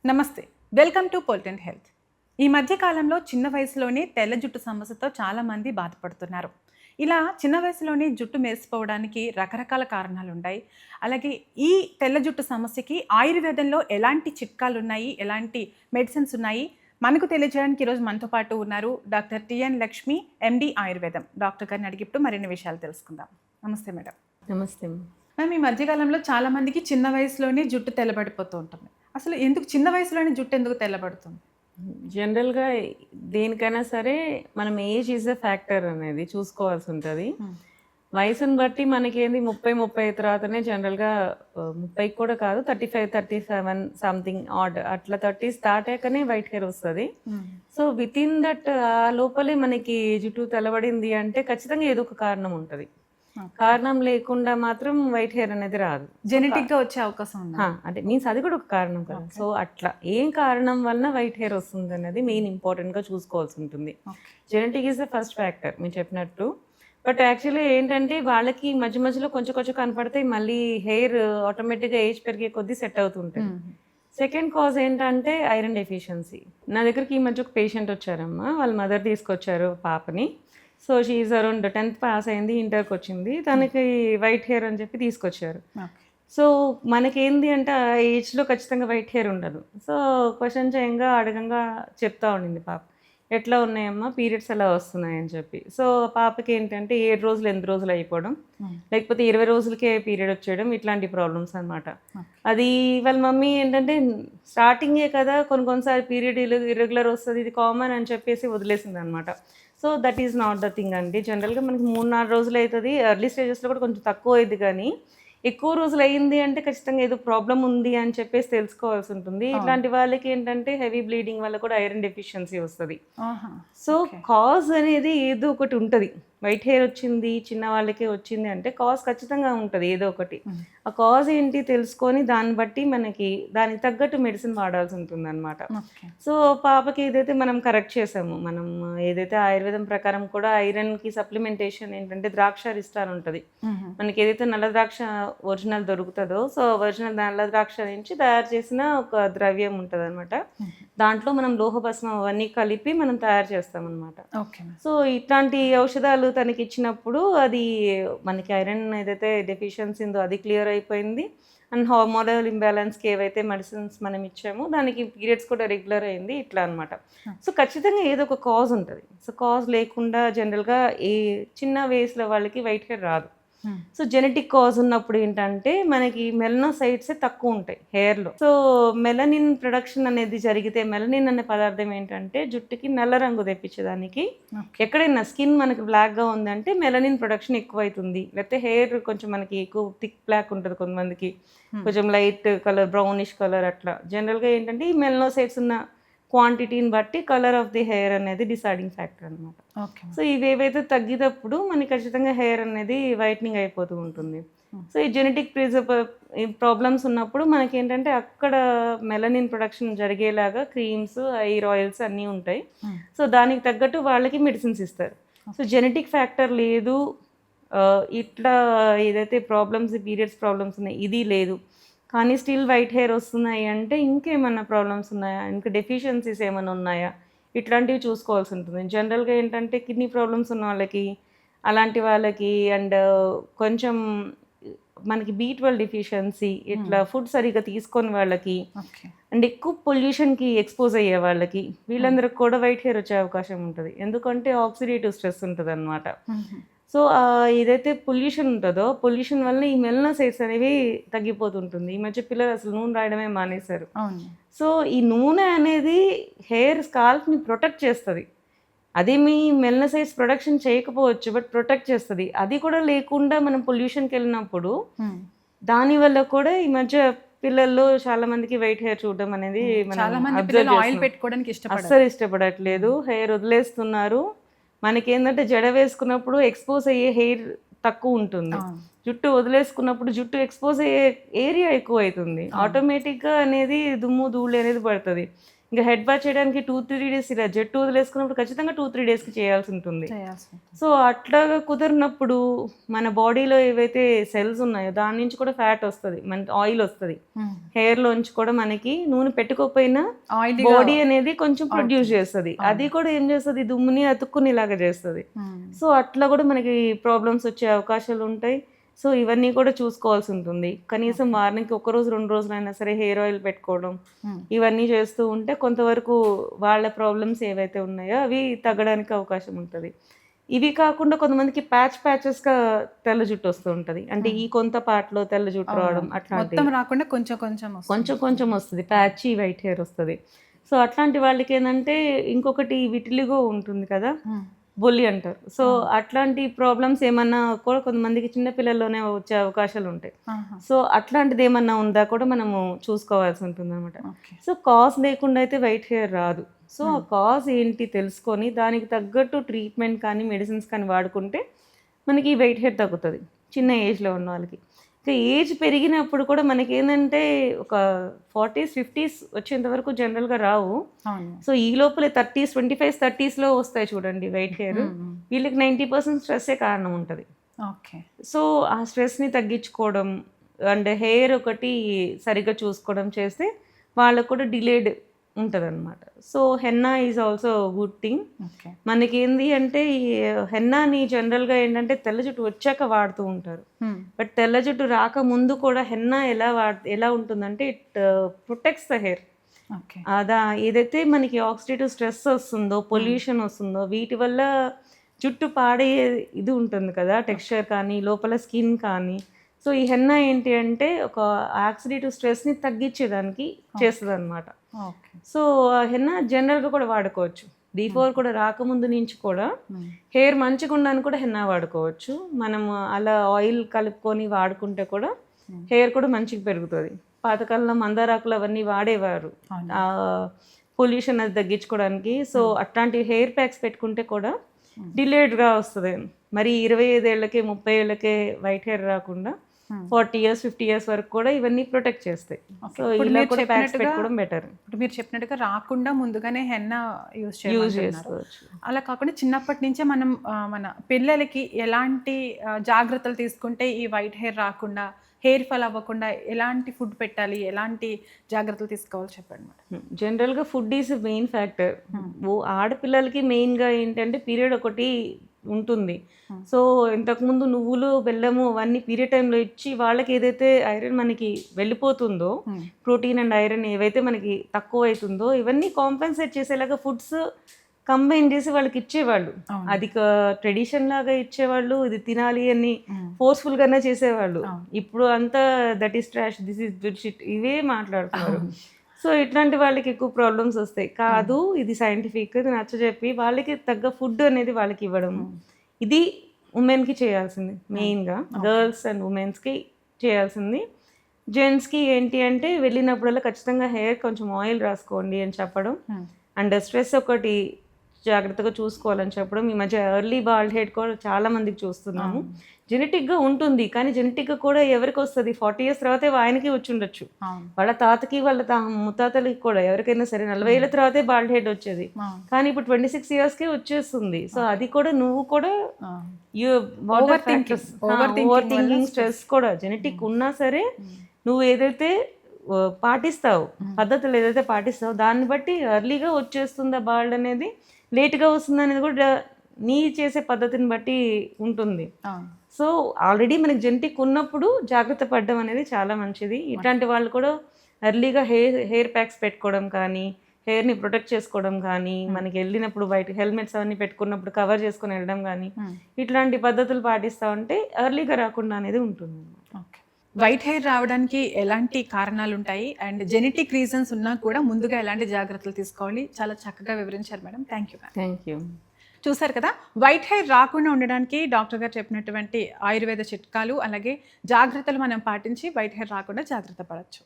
నమస్తే. Welcome to politent health. ఈ మధ్య కాలంలో చిన్న వయసులోనే తెల్ల జుట్టు సమస్యతో చాలామంది బాధపడుతున్నారు. ఇలా చిన్న వయసులోనే జుట్టు మెరిసిపోవడానికి రకరకాల కారణాలుంటాయి. అలాగే ఈ తెల్ల జుట్టు సమస్యకి ఆయుర్వేదంలో ఎలాంటి చిట్కాలున్నాయి, ఎలాంటి మెడిసిన్స్ ఉన్నాయి, మనకు తెలియజేయడానికి ఈరోజు మనతో పాటు ఉన్నారు డాక్టర్ టిఎన్ లక్ష్మి, ఎండి ఆయుర్వేదం. డాక్టర్ గారిని అడిగి ఇప్పుడు మరిన్ని విషయాలు తెలుసుకుందాం. నమస్తే మేడం. నమస్తే. మ్యామ్, ఈ మధ్యకాలంలో చాలామందికి చిన్న వయసులోనే జుట్టు తెల్లబడిపోతూ ఉంటుంది. అసలు ఎందుకు చిన్న వయసులోనే జుట్టు ఎందుకు తెల్లబడుతుంది? జనరల్‌గా దేనికైనా సరే మనం ఏజ్ ఈజ్ ఎ ఫ్యాక్టర్ అనేది చూసుకోవాల్సి ఉంటుంది. వయసుని బట్టి మనకేంది 30, 35 తర్వాతనే జనరల్‌గా 30 కూడా కాదు 35, 37 సంథింగ్ ఆడ్ అట్లా 30 స్టార్ట్ అయ్యాకనే వైట్ హెయిర్ వస్తుంది. సో వితిన్ దట్ ఆ లోపలే మనకి జుట్టు తెల్లబడింది అంటే ఖచ్చితంగా ఏదో ఒక కారణం ఉంటుంది. కారణం లేకుండా మాత్రం వైట్ హెయిర్ అనేది రాదు. జెనెటిక్గా వచ్చే అవకాశం ఉంది. అంటే మీన్స్ అది కూడా ఒక కారణం కదా. సో అట్లా ఏం కారణం వలన వైట్ హెయిర్ వస్తుంది అనేది మెయిన్ ఇంపార్టెంట్గా చూసుకోవాల్సి ఉంటుంది. Genetic is the first factor మీరు చెప్పినట్టు. బట్ యాక్చువల్లీ ఏంటంటే వాళ్ళకి మధ్య మధ్యలో కొంచెం కొంచెం కనపడితే మళ్ళీ హెయిర్ ఆటోమేటిక్గా ఏజ్ పెరిగే కొద్దీ సెట్ అవుతుంటుంది. సెకండ్ కాజ్ ఏంటంటే ఐరన్ డెఫిషియన్సీ. నా దగ్గరికి ఈ మధ్య ఒక పేషెంట్ వచ్చారమ్మా, వాళ్ళ మదర్ తీసుకొచ్చారు పాపని. So she is around 10th pass అయింది, ఇంటర్కి వచ్చింది, తనకి వైట్ హెయిర్ అని చెప్పి తీసుకొచ్చారు. సో మనకేంది అంటే ఆ ఏజ్లో ఖచ్చితంగా వైట్ హెయిర్ ఉండదు. సో క్వశ్చన్ చేయంగా అడగంగా చెప్తా ఉండింది పాప, ఎట్లా ఉన్నాయమ్మా పీరియడ్స్ ఎలా వస్తున్నాయని చెప్పి. సో పాపకి ఏంటంటే 7 రోజులు 8 రోజులు అయిపోవడం, లేకపోతే 20 రోజులకే పీరియడ్ వచ్చేయడం, ఇట్లాంటి ప్రాబ్లమ్స్ అనమాట. అది వాళ్ళ మమ్మీ ఏంటంటే స్టార్టింగే కదా కొన్నిసారి పీరియడ్ ఇర్రెగ్యులర్ వస్తుంది, ఇది కామన్ అని చెప్పేసి వదిలేసింది అనమాట. So that is not the thing అండి. జనరల్గా మనకి 3-4 రోజులు అవుతుంది, ఎర్లీ స్టేజెస్లో కూడా కొంచెం తక్కువ అయింది, కానీ ఎక్కువ రోజులు అయింది అంటే ఖచ్చితంగా ఏదో ప్రాబ్లం ఉంది అని చెప్పేసి తెలుసుకోవాల్సి ఉంటుంది. ఇట్లాంటి వాళ్ళకి ఏంటంటే హెవీ బ్లీడింగ్ వల్ల కూడా ఐరన్ డెఫిషియన్సీ వస్తుంది. సో కాజ్ అనేది ఏదో ఒకటి ఉంటుంది. వైట్ హెయిర్ వచ్చింది చిన్న వాళ్ళకే వచ్చింది అంటే కాజ్ ఖచ్చితంగా ఉంటుంది ఏదో ఒకటి. ఆ కాజ్ ఏంటి తెలుసుకొని దాన్ని బట్టి మనకి దానికి తగ్గట్టు మెడిసిన్ వాడాల్సి ఉంటుంది అనమాట. సో పాపకి ఏదైతే మనం కరెక్ట్ చేసాము, మనం ఏదైతే ఆయుర్వేదం ప్రకారం కూడా ఐరన్కి సప్లిమెంటేషన్ ఏంటంటే ద్రాక్షారిష్టాలు ఉంటుంది. మనకి ఏదైతే నల్ల ద్రాక్ష ఒరిజినల్ దొరుకుతుందో, సో ఒరిజినల్ నల్ల ద్రాక్ష నుంచి తయారు చేసిన ఒక ద్రవ్యం ఉంటుంది అనమాట. దాంట్లో మనం లోహభస్మం అవన్నీ కలిపి మనం తయారు చేస్తాం అనమాట. సో ఇట్లాంటి ఔషధాలు తనకి ఇచ్చినప్పుడు అది మనకి ఐరన్ ఏదైతే డెఫిషియన్సీ ఉందో అది క్లియర్ అయిపోయింది. అండ్ హార్మోనల్ ఇంబ్యాలెన్స్కి ఏవైతే మెడిసిన్స్ మనం ఇచ్చామో దానికి పీరియడ్స్ కూడా రెగ్యులర్ అయింది, ఇట్లా అనమాట. సో ఖచ్చితంగా ఏదో ఒక కాజ్ ఉంటుంది. సో కాజ్ లేకుండా జనరల్గా ఏ చిన్న వయసులో వాళ్ళకి వైట్ హెయిర్ రాదు. సో జెనెటిక్ కాజ్ ఉన్నప్పుడు ఏంటంటే మనకి మెలనోసైట్సే తక్కువ ఉంటాయి హెయిర్లో. సో మెలనిన్ ప్రొడక్షన్ అనేది జరిగితే, మెలనిన్ అనే పదార్థం ఏంటంటే జుట్టుకి నల్ల రంగు తెప్పించేదానికి. ఎక్కడైనా స్కిన్ మనకి బ్లాక్గా ఉందంటే మెలనిన్ ప్రొడక్షన్ ఎక్కువ అవుతుంది, లేకపోతే హెయిర్ కొంచెం మనకి ఎక్కువ థిక్ బ్లాక్ ఉంటుంది, కొంతమందికి కొంచెం లైట్ కలర్ బ్రౌనిష్ కలర్ అట్లా. జనరల్గా ఏంటంటే ఈ మెలనోసైట్స్ ఉన్న క్వాంటిటీని బట్టి కలర్ ఆఫ్ ది హెయిర్ అనేది డిసైడింగ్ ఫ్యాక్టర్ అనమాట. సో ఇవేవైతే తగ్గినప్పుడు మనకి ఖచ్చితంగా హెయిర్ అనేది వైట్నింగ్ అయిపోతూ ఉంటుంది. సో ఈ జెనెటిక్ ప్రాబ్లమ్స్ ఉన్నప్పుడు మనకి ఏంటంటే అక్కడ మెలనిన్ ప్రొడక్షన్ జరిగేలాగా క్రీమ్స్, హెయిర్ ఆయిల్స్ అన్నీ ఉంటాయి. సో దానికి తగ్గట్టు వాళ్ళకి మెడిసిన్స్ ఇస్తారు. సో జెనెటిక్ ఫ్యాక్టర్ లేదు, ఇట్లా ఏదైతే ప్రాబ్లమ్స్ పీరియడ్స్ ప్రాబ్లమ్స్ ఉన్నాయి ఇది లేదు, కానీ స్టిల్ వైట్ హెయిర్ వస్తున్నాయి అంటే ఇంకేమన్నా ప్రాబ్లమ్స్ ఉన్నాయా, ఇంకా డెఫిషియన్సీస్ ఏమైనా ఉన్నాయా, ఇట్లాంటివి చూసుకోవాల్సి ఉంటుంది. జనరల్గా ఏంటంటే కిడ్నీ ప్రాబ్లమ్స్ ఉన్న వాళ్ళకి, అలాంటి వాళ్ళకి, అండ్ కొంచెం మనకి B12 డెఫిషియన్సీ, ఇట్లా ఫుడ్ సరిగ్గా తీసుకొని వాళ్ళకి, అండ్ ఎక్కువ పొల్యూషన్కి ఎక్స్పోజ్ అయ్యే వాళ్ళకి, వీళ్ళందరికి కూడా వైట్ హెయిర్ వచ్చే అవకాశం ఉంటుంది. ఎందుకంటే ఆక్సిడేటివ్ స్ట్రెస్ ఉంటుంది అనమాట. సో ఏదైతే పొల్యూషన్ ఉంటుందో పొల్యూషన్ వల్ల ఈ మెలనోసైట్స్ అనేవి తగ్గిపోతుంటుంది. ఈ మధ్య పిల్లలు అసలు నూనె రాయడమే మానేశారు. సో ఈ నూనె అనేది హెయిర్ స్కాల్ప్ని ప్రొటెక్ట్ చేస్తుంది. అదేమి మెలనోసైట్స్ ప్రొడక్షన్ చేయకపోవచ్చు, బట్ ప్రొటెక్ట్ చేస్తుంది. అది కూడా లేకుండా మనం పొల్యూషన్కి వెళ్ళినప్పుడు దానివల్ల కూడా ఈ మధ్య పిల్లల్లో చాలా మందికి వైట్ హెయిర్ చూడడం అనేది అస్సలు ఇష్టపడట్లేదు, హెయిర్ వదిలేస్తున్నారు. మనకేంటంటే జడ వేసుకున్నప్పుడు ఎక్స్పోజ్ అయ్యే హెయిర్ తక్కువ ఉంటుంది. జుట్టు వదిలేసుకున్నప్పుడు జుట్టు ఎక్స్పోజ్ అయ్యే ఏరియా ఎక్కువ అవుతుంది, ఆటోమేటిక్గా అనేది దుమ్ము ధూళి అనేది పడుతుంది. ఇంకా హెడ్ బాత్ చేయడానికి 2-3 డేస్, ఇలా జట్టు వదిలేసుకున్నప్పుడు ఖచ్చితంగా 2-3 డేస్కి చేయాల్సి ఉంటుంది. సో అట్లాగా కుదిరినప్పుడు మన బాడీలో ఏవైతే సెల్స్ ఉన్నాయో దాని నుంచి కూడా ఫ్యాట్ వస్తుంది, మన ఆయిల్ వస్తుంది. హెయిర్లోంచి కూడా మనకి నూనె పెట్టుకోకపోయినా బాడీ అనేది కొంచెం ప్రొడ్యూస్ చేస్తుంది. అది కూడా ఏం చేస్తుంది, దుమ్ముని అతుక్కునేలాగా చేస్తుంది. సో అట్లా కూడా మనకి ప్రాబ్లమ్స్ వచ్చే అవకాశాలు ఉంటాయి. సో ఇవన్నీ కూడా చూసుకోవాల్సి ఉంటుంది. కనీసం వారానికి 1 రోజు 2 రోజులైనా సరే హెయిర్ ఆయిల్ పెట్టుకోవడం, ఇవన్నీ చేస్తూ ఉంటే కొంతవరకు వాళ్ళ ప్రాబ్లమ్స్ ఏవైతే ఉన్నాయో అవి తగ్గడానికి అవకాశం ఉంటుంది. ఇవి కాకుండా కొంతమందికి ప్యాచెస్గా తెల్ల జుట్టు వస్తూ ఉంటుంది. అంటే ఈ కొంత పార్ట్లో తెల్ల జుట్టు రావడం, అట్లాంటి రాకుండా కొంచెం వస్తుంది, ప్యాచీ వైట్ హెయిర్ వస్తుంది. సో అట్లాంటి వాళ్ళకి ఏంటంటే ఇంకొకటి విటిలిగో ఉంటుంది కదా, బొల్లి అంటారు. సో అట్లాంటి ప్రాబ్లమ్స్ ఏమన్నా కూడా కొంతమందికి చిన్నపిల్లల్లోనే వచ్చే అవకాశాలు ఉంటాయి. సో అట్లాంటిది ఏమన్నా ఉందా కూడా మనము చూసుకోవాల్సి ఉంటుంది అనమాట. సో కాజ్ లేకుండా అయితే వైట్ హెయిర్ రాదు. సో ఆ కాజ్ ఏంటి తెలుసుకొని దానికి తగ్గట్టు ట్రీట్మెంట్ కానీ మెడిసిన్స్ కానీ వాడుకుంటే మనకి ఈ వైట్ హెయిర్ తగ్గుతుంది చిన్న ఏజ్లో ఉన్న వాళ్ళకి. ఇంకా ఏజ్ పెరిగినప్పుడు కూడా మనకి ఏంటంటే ఒక 40s 50s వచ్చేంత వరకు జనరల్గా రావు. సో ఈ లోపలే 30s 25s 30sలో వస్తాయి చూడండి వైట్ హెయిర్. వీళ్ళకి 90% స్ట్రెస్సే కారణం ఉంటుంది. సో ఆ స్ట్రెస్ని తగ్గించుకోవడం అండ్ హెయిర్ ఒకటి సరిగ్గా చూసుకోవడం చేస్తే వాళ్ళకు కూడా డిలేడ్ ఉంటుంది అనమాట. So henna is also good thing. మనకి ఏంది అంటే ఈ హెన్నాని జనరల్గా ఏంటంటే తెల్ల జుట్టు వచ్చాక వాడుతూ ఉంటారు. బట్ తెల్ల జుట్టు రాకముందు కూడా హెన్నా ఎలా ఉంటుందంటే ఇట్ ప్రొటెక్ట్స్ ద హెయిర్. అదా ఏదైతే మనకి ఆక్సిడేటివ్ స్ట్రెస్ వస్తుందో, పొల్యూషన్ వస్తుందో, వీటి వల్ల జుట్టు పాడే ఇది ఉంటుంది కదా, టెక్స్చర్ కానీ లోపల స్కిన్ కానీ. సో ఈ హెన్నా ఏంటి అంటే ఒక ఆక్సిడేటివ్ స్ట్రెస్ని తగ్గించేదానికి చేస్తుంది అనమాట. సో హెన్నా జనరల్గా కూడా వాడుకోవచ్చు. బిఫోర్ కూడా రాకముందు నుంచి కూడా హెయిర్ మంచిగా ఉండడానికి కూడా హెన్నా వాడుకోవచ్చు. మనం అలా ఆయిల్ కలుపుకొని వాడుకుంటే కూడా హెయిర్ కూడా మంచిగా పెరుగుతుంది. పాతకాలంలో మందారాకులు అవన్నీ వాడేవారు పొల్యూషన్ అది తగ్గించుకోవడానికి. సో అట్లాంటి హెయిర్ ప్యాక్స్ పెట్టుకుంటే కూడా డిలేడ్గా వస్తుంది. మరి 25 ఏళ్ళకే 30 ఏళ్ళకే వైట్ హెయిర్ రాకుండా 40 years 50 years వరకు కూడా ఇవన్నీ ప్రొటెక్ట్ చేస్తాయి. సో ఇలా కూడా ప్యాక్స్ పెట్టుకోవడం బెటర్. ఇప్పుడు మీరు చెప్పినట్టుగా రాకుండా ముందుగానే హెన్నా యూజ్ చేసుకోవచ్చు. అలా కాకుండా చిన్నప్పటి నుంచే మనం మన పిల్లలకి ఎలాంటి జాగ్రత్తలు తీసుకుంటే ఈ వైట్ హెయిర్ రాకుండా, హెయిర్ ఫాల్ అవ్వకుండా ఎలాంటి ఫుడ్ పెట్టాలి, ఎలాంటి జాగ్రత్తలు తీసుకోవాలి చెప్పండి మేడం. జనరల్గా ఫుడ్ ఈజ్ మెయిన్ ఫ్యాక్టర్. ఆడపిల్లలకి మెయిన్గా ఏంటంటే పీరియడ్ ఒకటి ఉంటుంది. సో ఇంతకుముందు నువ్వులు బెల్లము అవన్నీ పీరియడ్ టైంలో ఇచ్చి వాళ్ళకి ఏదైతే ఐరన్ మనకి వెళ్ళిపోతుందో, ప్రోటీన్ అండ్ ఐరన్ ఏవైతే మనకి తక్కువ అవుతుందో ఇవన్నీ కాంపెన్సేట్ చేసేలాగా ఫుడ్స్ కంబైన్ చేసి వాళ్ళకి ఇచ్చేవాళ్ళు. అది ట్రెడిషన్ లాగా ఇచ్చేవాళ్ళు, ఇది తినాలి అని ఫోర్స్ఫుల్గానే చేసేవాళ్ళు. ఇప్పుడు అంతా that is trash, this is bullshit ఇవే మాట్లాడుతున్నారు. సో ఇట్లాంటి వాళ్ళకి ఎక్కువ ప్రాబ్లమ్స్ వస్తాయి. కాదు ఇది సైంటిఫిక్, ఇది నచ్చజెప్పి వాళ్ళకి తగ్గ ఫుడ్ అనేది వాళ్ళకి ఇవ్వడం, ఇది ఉమెన్కి చేయాల్సింది. మెయిన్గా గర్ల్స్ అండ్ ఉమెన్స్కి చేయాల్సింది. జెంట్స్కి ఏంటి అంటే వెళ్ళినప్పుడల్లా ఖచ్చితంగా హెయిర్ కొంచెం ఆయిల్ రాసుకోండి అని చెప్పడం, అండ్ స్ట్రెస్ ఒకటి జాగ్రత్తగా చూసుకోవాలని చెప్పడం. ఈ మధ్య ఎర్లీ బాల్డ్ హెడ్ కూడా చాలా మందికి చూస్తున్నాము. జెనెటిక్గా ఉంటుంది, కానీ జెనెటిక్గా కూడా ఎవరికి వస్తుంది 40 years తర్వాతే ఆయనకి వచ్చి ఉండొచ్చు, వాళ్ళ తాతకి వాళ్ళ ముత్తాతలకి కూడా ఎవరికైనా సరే 40 ఏళ్ళ తర్వాతే బాల్డ్ హెడ్ వచ్చేది. కానీ ఇప్పుడు 26 yearsకే వచ్చేస్తుంది. సో అది కూడా నువ్వు కూడా ఓవర్ థింకింగ్ స్ట్రెస్ కూడా జెనెటిక్ ఉన్నా సరే నువ్వు ఏదైతే పాటిస్తావు, పద్ధతులు ఏదైతే పాటిస్తావు దాన్ని బట్టి ఎర్లీగా వచ్చేస్తుందా బాల్డ్ అనేది, లేట్గా వస్తుందా అనేది కూడా నీ చేసే పద్ధతిని బట్టి ఉంటుంది. సో ఆల్రెడీ మనకి జెనెటిక్ ఉన్నప్పుడు జాగ్రత్త పడడం అనేది చాలా మంచిది. ఇట్లాంటి వాళ్ళు కూడా ఎర్లీగా హెయిర్ ప్యాక్స్ పెట్టుకోవడం కానీ, హెయిర్ని ప్రొటెక్ట్ చేసుకోవడం కానీ, మనకి వెళ్ళినప్పుడు బయట హెల్మెట్స్ అవన్నీ పెట్టుకున్నప్పుడు కవర్ చేసుకొని వెళ్ళడం కానీ, ఇట్లాంటి పద్ధతులు పాటిస్తూ ఉంటే ఎర్లీగా రాకుండా అనేది ఉంటుంది. ఓకే, వైట్ హెయిర్ రావడానికి ఎలాంటి కారణాలు ఉంటాయి అండ్ జెనెటిక్ రీజన్స్ ఉన్నా కూడా ముందుగా ఎలాంటి జాగ్రత్తలు తీసుకోవాలి, చాలా చక్కగా వివరించారు madam. Thank you. Thank you. చూసారు కదా, వైట్ హెయిర్ రాకుండా ఉండడానికి డాక్టర్ గారు చెప్పినటువంటి ఆయుర్వేద చిట్కాలు అలాగే జాగ్రత్తలు మనం పాటించి వైట్ హెయిర్ రాకుండా జాగ్రత్త పడవచ్చు.